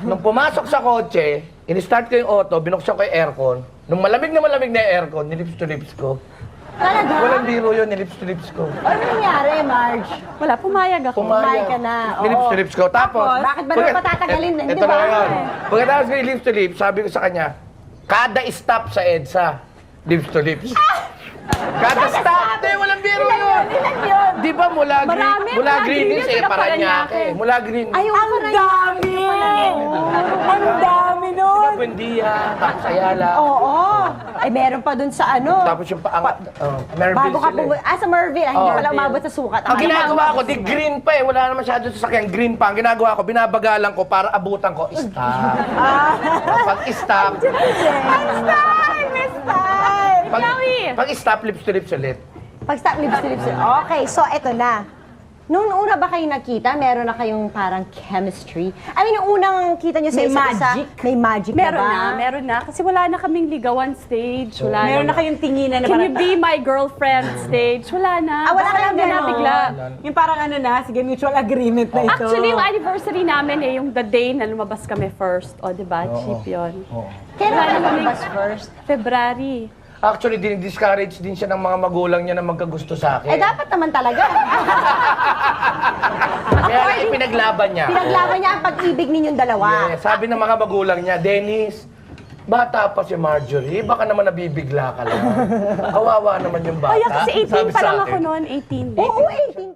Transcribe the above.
Nung pumasok sa kotse, in-start ko yung auto, binuksan ko yung aircon. Nung malamig na yung aircon, nilips to lips ko. Talaga? Walang biro yun, nilips to lips ko. Ano nangyari, Marge? Wala, pumayag ako. Pumayag ka na, oo. Nilips to lips ko. Tapos, Bakit ba naman patatagalin? Hindi ito ba? na yun. Pagkatapos ko yung lips to lips, sabi ko sa kanya, kada stop sa EDSA, lips to lips. Kada stop! Hindi, walang biro yun! Ilan yun? Di ba mula Marami, green? Mula mula green green din yun, siya, sila Paranaque. Mula green. Ayaw Ang dami! Ang dami Di ba, nun! Buendia, tapos Ayala. Oo. Ay, meron pa dun sa ano. Tapos yung paangat. Merville Bago ka sila eh. pumunta. Sa Merville. Ay, hindi Oo. pala umabot sa sukat. Ang ginagawa ko, di green pa eh. Wala na masyado sa sakyan. Green pa. Ang ginagawa ko, binabagalan ko para abutan ko. Stop. Pag stop. Pag stop, lips to lips ulit. Pag-stop lips to lips. Okay, so eto na. Noong una ba kayo nakita, meron na kayong parang chemistry? I mean, yung unang kita nyo sa May isa't isa, magic? may magic Meron na ba? na, meron na. Kasi wala na kaming ligawan stage. Wala Meron na kayong tinginan na Can you parang, be my girlfriend stage? Wala na. Ah, wala ka lang na ganon. bigla. yung parang ano na, sige, mutual agreement na ito. Actually, yung anniversary namin eh, yung the day na lumabas kami first. O, di ba? Cheap yun. Kailan Wala ka na kaming- lumabas first? February. Actually, dinidiscourage din siya ng mga magulang niya na magkagusto sa akin. Eh, dapat naman talaga. Kaya lang ipinaglaban niya. Pinaglaban niya ang pag-ibig ninyong dalawa. Yeah, sabi ng mga magulang niya, Dennis, bata pa si Marjorie, baka naman nabibigla ka lang. Kawawa naman yung bata. Kaya kasi 18 Sabi pa sa lang akin. ako noon, 18. Oo, 18